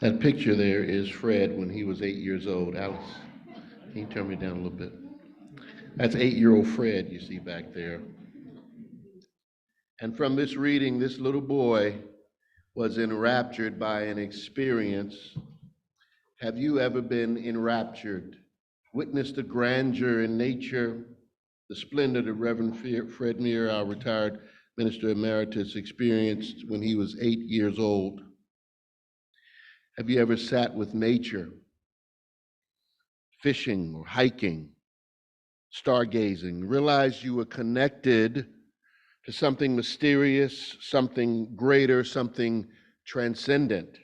That picture there is Fred when he was 8 years old. Alice, can you turn me down a little bit? That's 8-year-old Fred you see back there. And from this reading, this little boy was enraptured by an experience. Have you ever been enraptured? Witnessed the grandeur in nature, the splendor that Reverend Fred Meir, our retired minister emeritus, experienced when he was 8 years old? Have you ever sat with nature, fishing or hiking, stargazing, realized you were connected to something mysterious, something greater, something transcendent?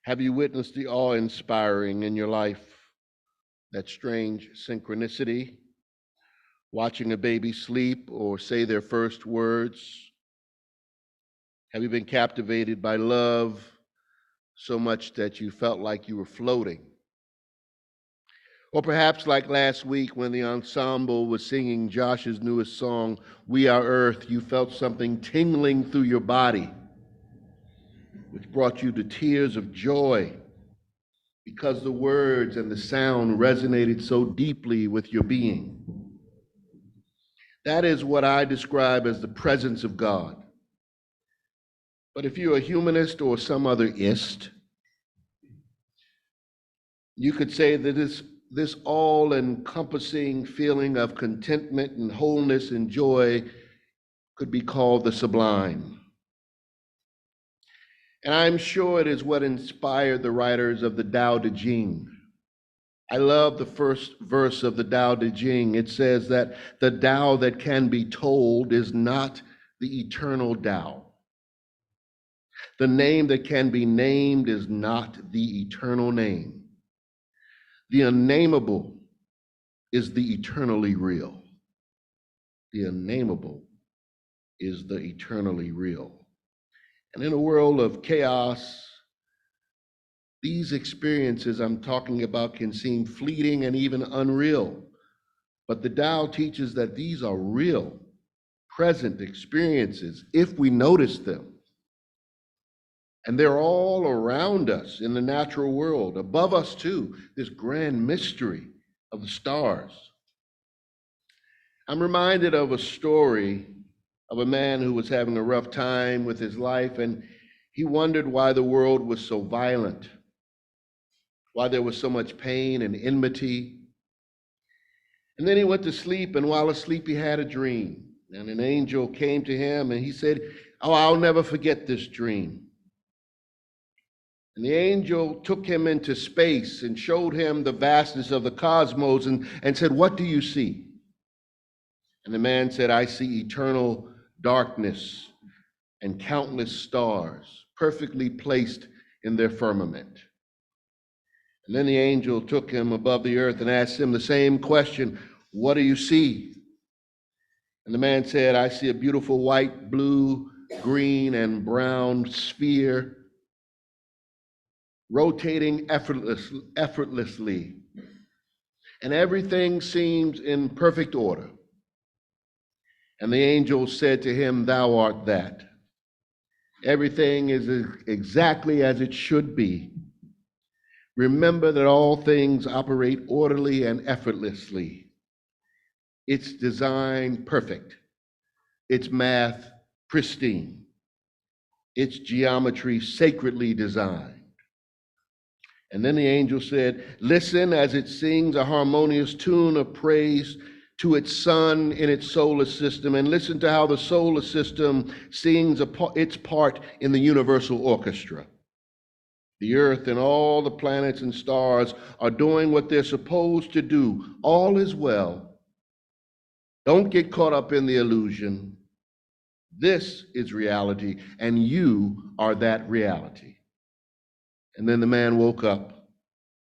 Have you witnessed the awe-inspiring in your life, that strange synchronicity, watching a baby sleep or say their first words? Have you been captivated by love so much that you felt like you were floating? Or perhaps like last week when the ensemble was singing Josh's newest song, We Are Earth, you felt something tingling through your body, which brought you to tears of joy because the words and the sound resonated so deeply with your being. That is what I describe as the presence of God. But if you're a humanist or some other ist, you could say that this all-encompassing feeling of contentment and wholeness and joy could be called the sublime. And I'm sure it is what inspired the writers of the Tao Te Ching. I love the first verse of the Tao Te Ching. It says that the Tao that can be told is not the eternal Tao. The name that can be named is not the eternal name. The unnameable is the eternally real. The unnameable is the eternally real. And in a world of chaos, these experiences I'm talking about can seem fleeting and even unreal. But the Tao teaches that these are real, present experiences if we notice them. And they're all around us in the natural world, above us too, this grand mystery of the stars. I'm reminded of a story of a man who was having a rough time with his life, and he wondered why the world was so violent, why there was so much pain and enmity. And then he went to sleep, and while asleep, he had a dream. And an angel came to him, and he said, "Oh, I'll never forget this dream." And the angel took him into space and showed him the vastness of the cosmos and said, "What do you see?" And the man said, "I see eternal darkness and countless stars perfectly placed in their firmament." And then the angel took him above the earth and asked him the same question, "What do you see?" And the man said, "I see a beautiful white, blue, green, and brown sphere rotating effortlessly, and everything seems in perfect order." And the angel said to him, "Thou art that. Everything is exactly as it should be. Remember that all things operate orderly and effortlessly. Its design perfect, its math pristine, its geometry sacredly designed." And then the angel said, "Listen as it sings a harmonious tune of praise to its sun in its solar system, and listen to how the solar system sings its part in the universal orchestra. The earth and all the planets and stars are doing what they're supposed to do. All is well. Don't get caught up in the illusion. This is reality, and you are that reality." And then the man woke up,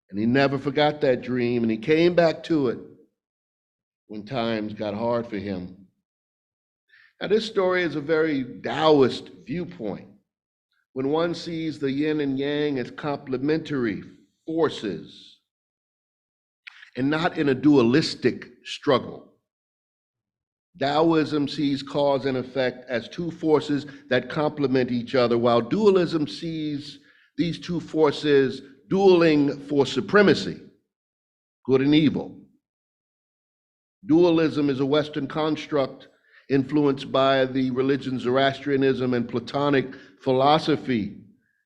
and he never forgot that dream, and he came back to it when times got hard for him. Now, this story is a very Taoist viewpoint. When one sees the yin and yang as complementary forces and not in a dualistic struggle. Taoism sees cause and effect as two forces that complement each other, while dualism sees These two forces dueling for supremacy, good and evil. Dualism is a Western construct influenced by the religions Zoroastrianism and Platonic philosophy,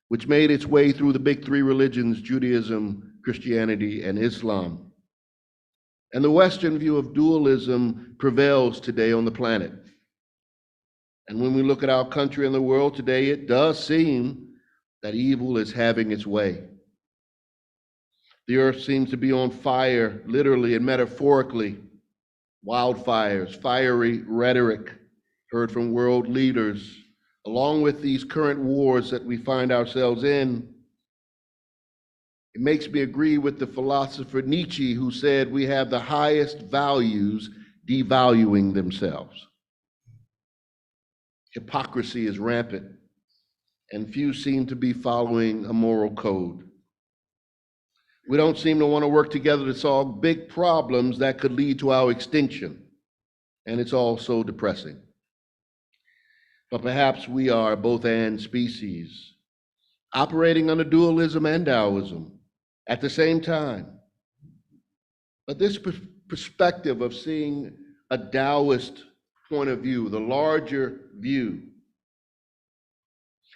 which made its way through the big three religions, Judaism, Christianity, and Islam. And the Western view of dualism prevails today on the planet. And when we look at our country and the world today, it does seem that evil is having its way. The earth seems to be on fire, literally and metaphorically. Wildfires, fiery rhetoric heard from world leaders, along with these current wars that we find ourselves in. It makes me agree with the philosopher Nietzsche, who said we have the highest values devaluing themselves. Hypocrisy is rampant, and few seem to be following a moral code. We don't seem to want to work together to solve big problems that could lead to our extinction, and it's all so depressing. But perhaps we are both and species, operating under dualism and Taoism at the same time. But this perspective of seeing a Taoist point of view, the larger view,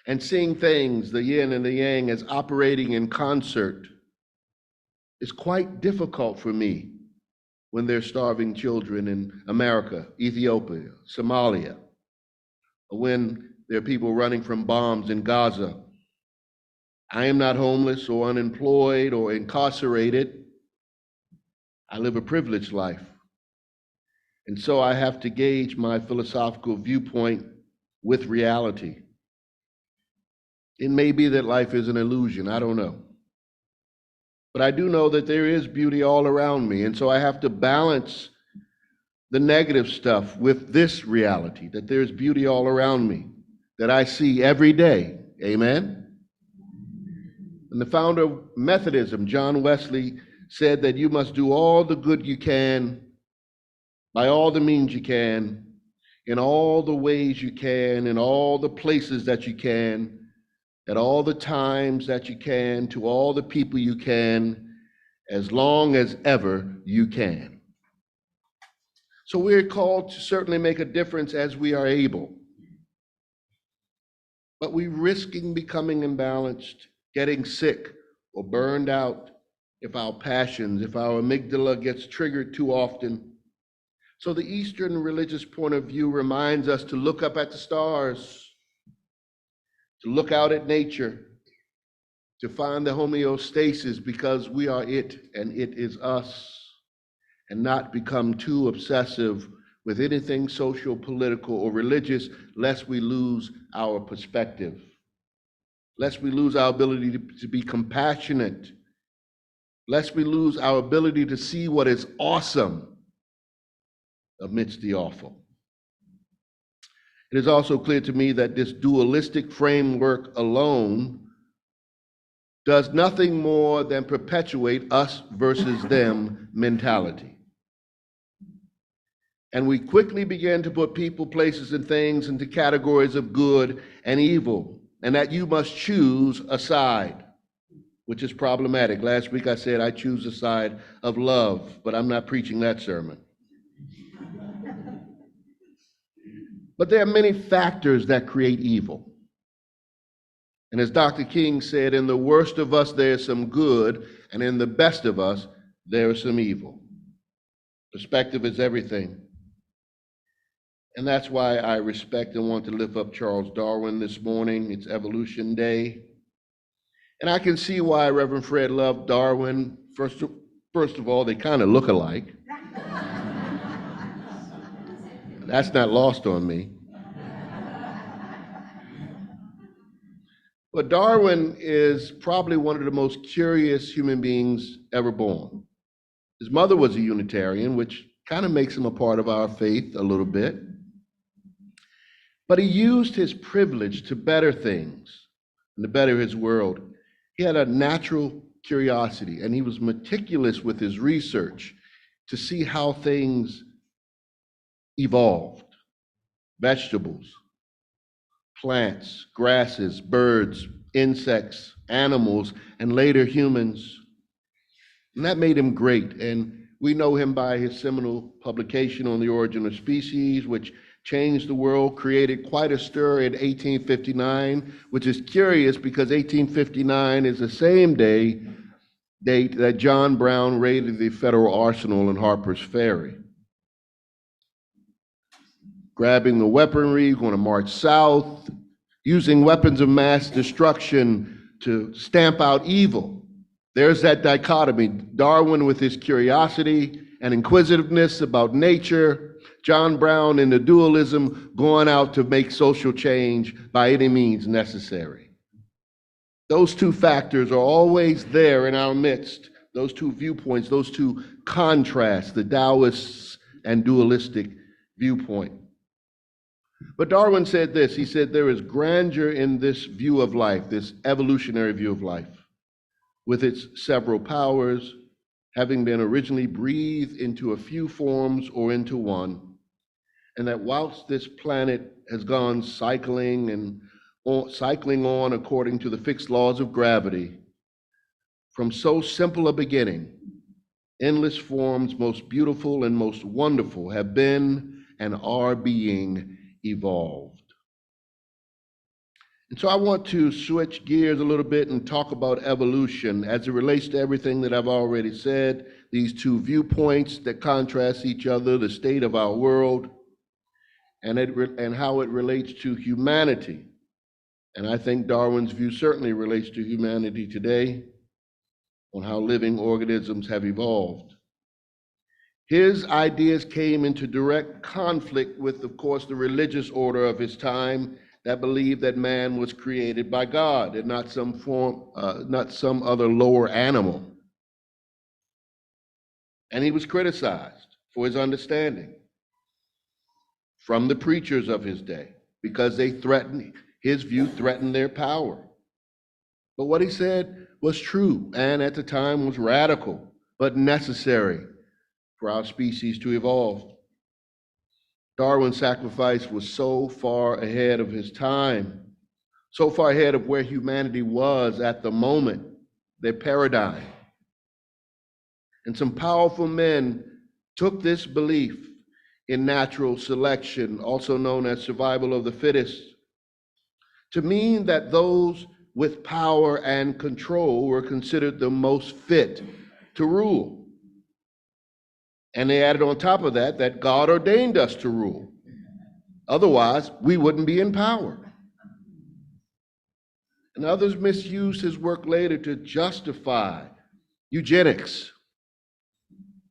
and seeing things, the yin and the yang, as operating in concert, is quite difficult for me when there's starving children in America, Ethiopia, Somalia, or when there are people running from bombs in Gaza. I am not homeless or unemployed or incarcerated. I live a privileged life. And so I have to gauge my philosophical viewpoint with reality. It may be that life is an illusion, I don't know. But I do know that there is beauty all around me, and so I have to balance the negative stuff with this reality, that there's beauty all around me, that I see every day. Amen? And the founder of Methodism, John Wesley, said that you must do all the good you can, by all the means you can, in all the ways you can, in all the places that you can, at all the times that you can, to all the people you can, as long as ever you can. So we're called to certainly make a difference as we are able. But we're risking becoming imbalanced, getting sick or burned out if our passions, if our amygdala gets triggered too often. So the Eastern religious point of view reminds us to look up at the stars, to look out at nature, to find the homeostasis, because we are it and it is us, and not become too obsessive with anything social, political, or religious, lest we lose our perspective, lest we lose our ability to be compassionate, lest we lose our ability to see what is awesome amidst the awful. It is also clear to me that this dualistic framework alone does nothing more than perpetuate us versus them mentality. And we quickly begin to put people, places, and things into categories of good and evil, and that you must choose a side, which is problematic. Last week I said I choose a side of love, but I'm not preaching that sermon. But there are many factors that create evil. And as Dr. King said, in the worst of us, there's some good, and in the best of us, there is some evil. Perspective is everything. And that's why I respect and want to lift up Charles Darwin this morning. It's Evolution Day. And I can see why Reverend Fred loved Darwin. First of all, they kind of look alike. That's not lost on me. But Darwin is probably one of the most curious human beings ever born. His mother was a Unitarian, which kind of makes him a part of our faith a little bit. But he used his privilege to better things and to better his world. He had a natural curiosity, and he was meticulous with his research to see how things evolved. Vegetables, plants, grasses, birds, insects, animals, and later humans. And that made him great. And we know him by his seminal publication on the origin of species, which changed the world, created quite a stir in 1859, which is curious because 1859 is the same date that John Brown raided the Federal Arsenal in Harper's Ferry. Grabbing the weaponry, going to march south, using weapons of mass destruction to stamp out evil. There's that dichotomy. Darwin with his curiosity and inquisitiveness about nature, John Brown in the dualism going out to make social change by any means necessary. Those two factors are always there in our midst, those two viewpoints, those two contrasts, the Taoist and dualistic viewpoint. But Darwin said this, he said, there is grandeur in this view of life, this evolutionary view of life, with its several powers, having been originally breathed into a few forms or into one, and that whilst this planet has gone cycling on according to the fixed laws of gravity, from so simple a beginning, endless forms, most beautiful and most wonderful, have been and are being evolved. And so I want to switch gears a little bit and talk about evolution as it relates to everything that I've already said, these two viewpoints that contrast each other, the state of our world, and how it relates to humanity. And I think Darwin's view certainly relates to humanity today on how living organisms have evolved. His ideas came into direct conflict with, of course, the religious order of his time that believed that man was created by God and not some other lower animal. And he was criticized for his understanding from the preachers of his day because his view threatened their power. But what he said was true and at the time was radical, but necessary for our species to evolve. Darwin's sacrifice was so far ahead of his time, so far ahead of where humanity was at the moment, their paradigm. And some powerful men took this belief in natural selection, also known as survival of the fittest, to mean that those with power and control were considered the most fit to rule. And they added on top of that, that God ordained us to rule. Otherwise, we wouldn't be in power. And others misused his work later to justify eugenics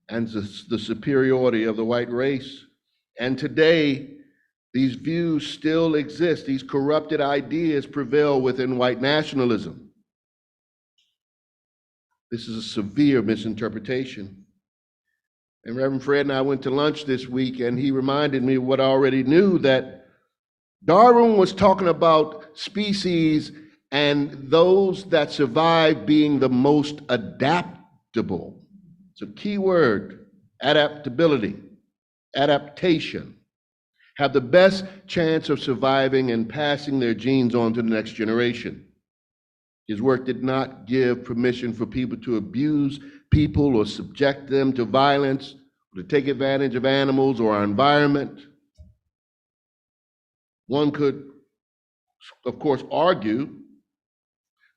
and the superiority of the white race. And today, these views still exist. These corrupted ideas prevail within white nationalism. This is a severe misinterpretation. And Reverend Fred and I went to lunch this week, and he reminded me of what I already knew, that Darwin was talking about species and those that survive being the most adaptable. It's a key word, adaptability, adaptation, have the best chance of surviving and passing their genes on to the next generation. His work did not give permission for people to abuse people or subject them to violence, or to take advantage of animals or our environment. One could, of course, argue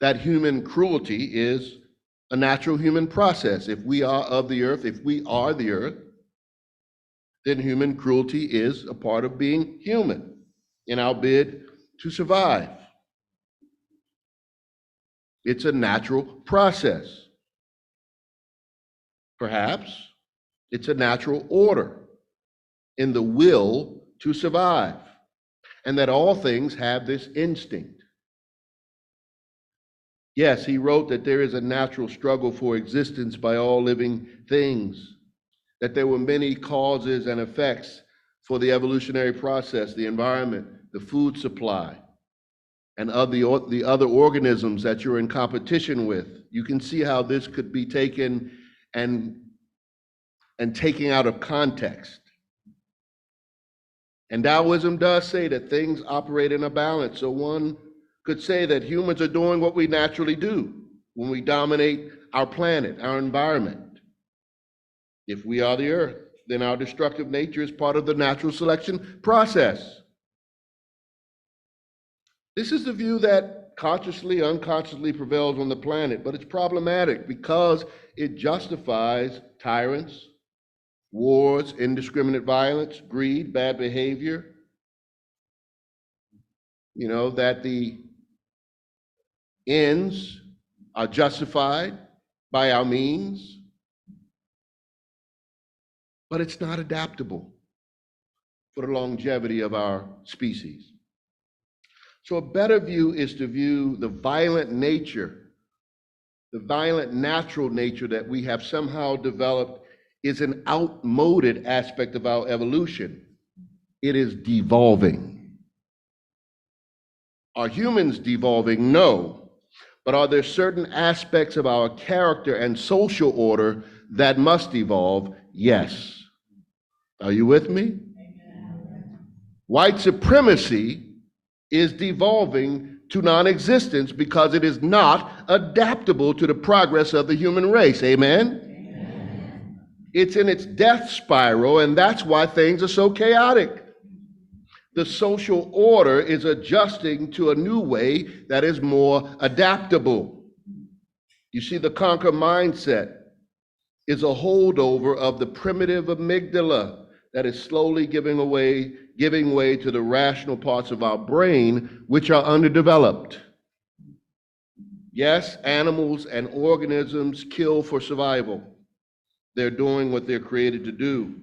that human cruelty is a natural human process. If we are of the earth, if we are the earth, then human cruelty is a part of being human in our bid to survive. It's a natural process. Perhaps it's a natural order in the will to survive, and that all things have this instinct. Yes, he wrote that there is a natural struggle for existence by all living things, that there were many causes and effects for the evolutionary process, the environment, the food supply, and the other organisms that you're in competition with. You can see how this could be taken and taken out of context. And Taoism does say that things operate in a balance. So one could say that humans are doing what we naturally do when we dominate our planet, our environment. If we are the earth, then our destructive nature is part of the natural selection process. This is the view that consciously, unconsciously prevails on the planet, but it's problematic because it justifies tyrants, wars, indiscriminate violence, greed, bad behavior. You know, that the ends are justified by our means, but it's not adaptable for the longevity of our species. So a better view is to view the violent nature, the violent natural nature that we have somehow developed is an outmoded aspect of our evolution. It is devolving. Are humans devolving? No. But are there certain aspects of our character and social order that must evolve? Yes. Are you with me? White supremacy is devolving to non-existence because it is not adaptable to the progress of the human race. Amen? Amen. It's in its death spiral, and that's why things are so chaotic. The social order is adjusting to a new way that is more adaptable. You see, the conquer mindset is a holdover of the primitive amygdala that is slowly giving way to the rational parts of our brain, which are underdeveloped. Yes, animals and organisms kill for survival. They're doing what they're created to do.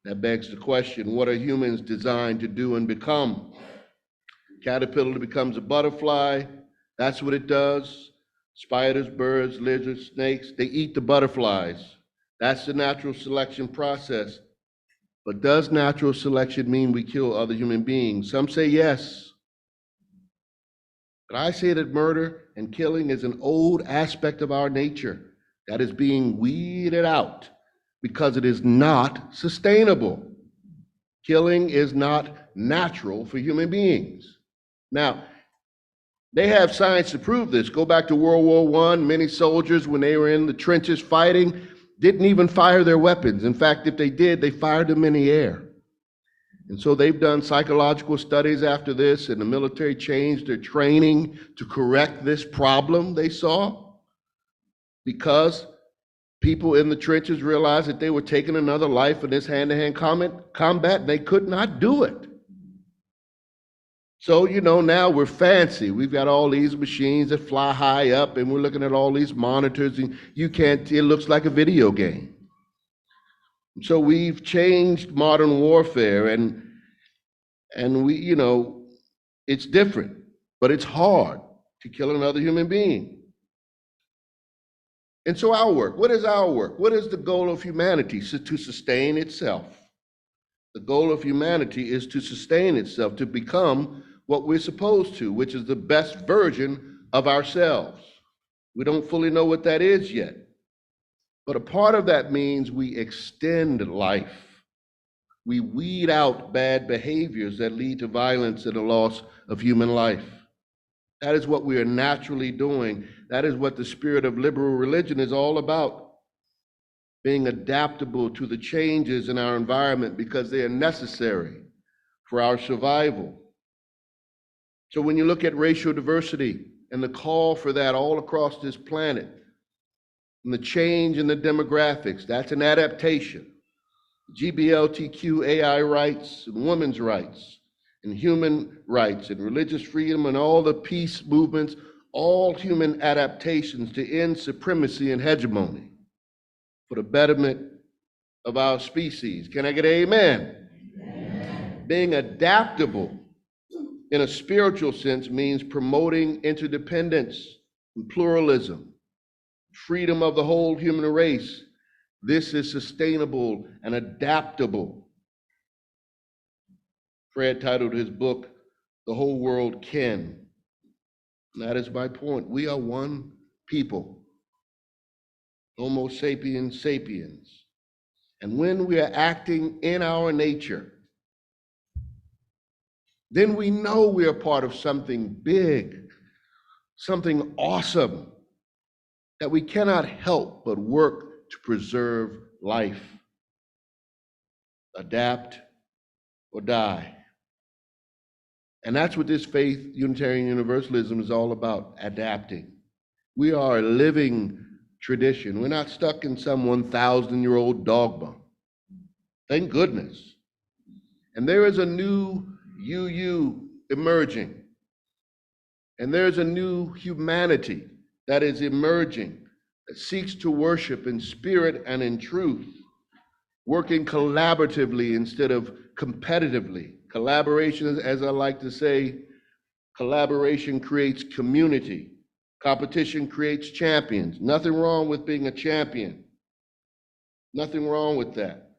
That begs the question, what are humans designed to do and become? Caterpillar becomes a butterfly. That's what it does. Spiders, birds, lizards, snakes, they eat the butterflies. That's the natural selection process. But does natural selection mean we kill other human beings? Some say yes. But I say that murder and killing is an old aspect of our nature that is being weeded out because it is not sustainable. Killing is not natural for human beings. Now, they have science to prove this. Go back to World War I, many soldiers, when they were in the trenches fighting, didn't even fire their weapons. In fact, if they did, they fired them in the air. And so they've done psychological studies after this, and the military changed their training to correct this problem they saw, because people in the trenches realized that they were taking another life in this hand-to-hand combat, and they could not do it. So, you know, now we're fancy. We've got all these machines that fly high up, and we're looking at all these monitors, and it looks like a video game. So we've changed modern warfare, and we, you know, it's different, but it's hard to kill another human being. And so our work, what is our work? What is the goal of humanity? So to sustain itself. The goal of humanity is to sustain itself, to become what we're supposed to, which is the best version of ourselves. We don't fully know what that is yet. But a part of that means we extend life. We weed out bad behaviors that lead to violence and the loss of human life. That is what we are naturally doing. That is what the spirit of liberal religion is all about. Being adaptable to the changes in our environment because they are necessary for our survival. So when you look at racial diversity and the call for that all across this planet, and the change in the demographics, that's an adaptation. GBLTQ AI rights and women's rights and human rights and religious freedom and all the peace movements, all human adaptations to end supremacy and hegemony for the betterment of our species. Can I get an amen? Amen. Being adaptable in a spiritual sense means promoting interdependence and pluralism, freedom of the whole human race. This is sustainable and adaptable. Fred titled his book, The Whole World Can. And that is my point. We are one people, Homo sapiens sapiens. And when we are acting in our nature, then we know we are part of something big, something awesome, that we cannot help but work to preserve life, adapt, or die. And that's what this faith, Unitarian Universalism, is all about, adapting. We are a living tradition. We're not stuck in some 1,000-year-old dogma. Thank goodness. And there is a new UU emerging. And there's a new humanity that is emerging, that seeks to worship in spirit and in truth, working collaboratively instead of competitively. Collaboration, as I like to say, collaboration creates community. Competition creates champions. Nothing wrong with being a champion. Nothing wrong with that.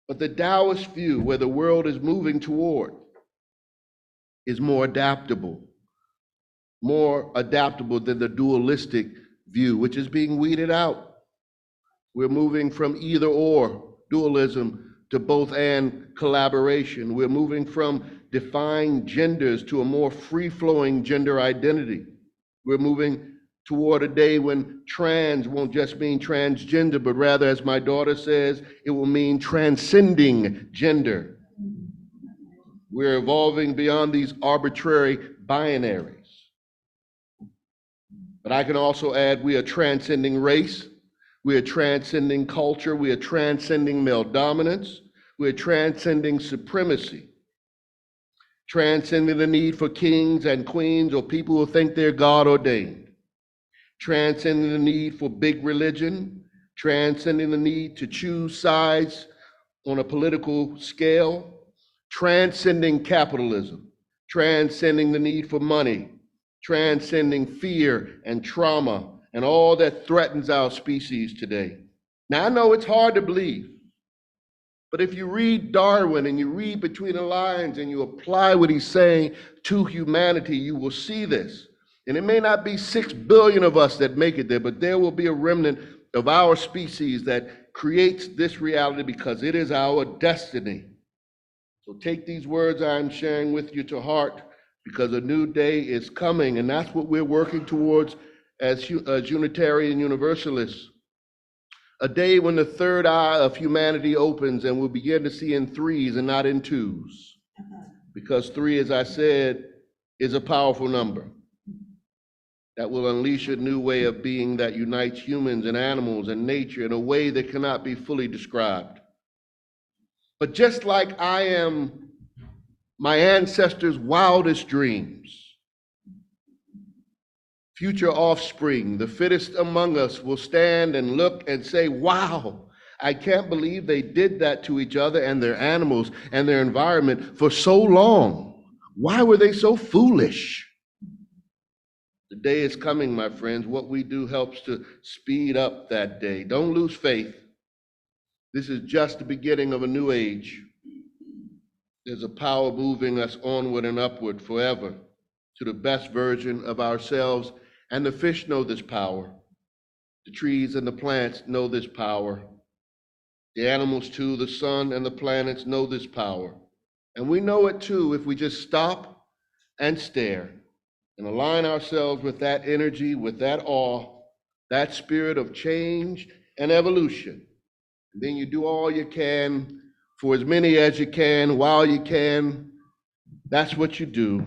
But the Taoist view, where the world is moving toward, is more adaptable than the dualistic view, which is being weeded out. We're moving from either or dualism to both and collaboration. We're moving from defined genders to a more free-flowing gender identity. We're moving toward a day when trans won't just mean transgender, but rather, as my daughter says, it will mean transcending gender. We're evolving beyond these arbitrary binaries. But I can also add, we are transcending race, we are transcending culture, we are transcending male dominance, we are transcending supremacy, transcending the need for kings and queens or people who think they're God ordained, transcending the need for big religion, transcending the need to choose sides on a political scale, transcending capitalism, transcending the need for money, transcending fear and trauma and all that threatens our species today. Now, I know it's hard to believe, but if you read Darwin and you read between the lines and you apply what he's saying to humanity, you will see this. And it may not be 6 billion of us that make it there, but there will be a remnant of our species that creates this reality because it is our destiny. So take these words I'm sharing with you to heart, because a new day is coming, and that's what we're working towards as Unitarian Universalists. A day when the third eye of humanity opens and we'll begin to see in threes and not in twos. Because 3, as I said, is a powerful number that will unleash a new way of being that unites humans and animals and nature in a way that cannot be fully described. But just like I am my ancestors' wildest dreams, future offspring, the fittest among us, will stand and look and say, wow, I can't believe they did that to each other and their animals and their environment for so long. Why were they so foolish? The day is coming, my friends. What we do helps to speed up that day. Don't lose faith. This is just the beginning of a new age. There's a power moving us onward and upward forever to the best version of ourselves. And the fish know this power. The trees and the plants know this power. The animals too, the sun and the planets know this power. And we know it too if we just stop and stare and align ourselves with that energy, with that awe, that spirit of change and evolution. And then you do all you can for as many as you can, while you can. That's what you do,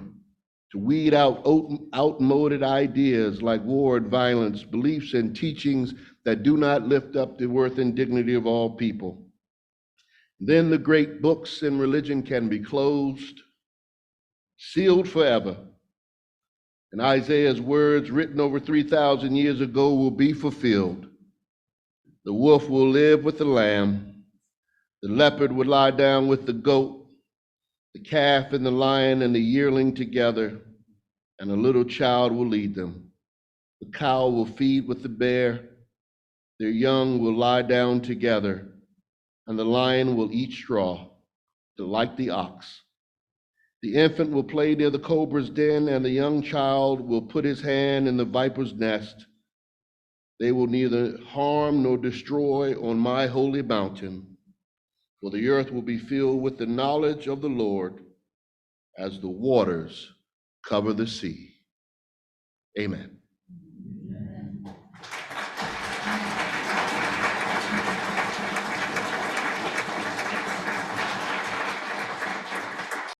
to weed out outmoded ideas like war and violence, beliefs and teachings that do not lift up the worth and dignity of all people. Then the great books in religion can be closed, sealed forever. And Isaiah's words, written over 3,000 years ago, will be fulfilled. The wolf will live with the lamb. The leopard will lie down with the goat. The calf and the lion and the yearling together, and a little child will lead them. The cow will feed with the bear. Their young will lie down together, and the lion will eat straw, like the ox. The infant will play near the cobra's den, and the young child will put his hand in the viper's nest. They will neither harm nor destroy on my holy mountain, for the earth will be filled with the knowledge of the Lord as the waters cover the sea. Amen.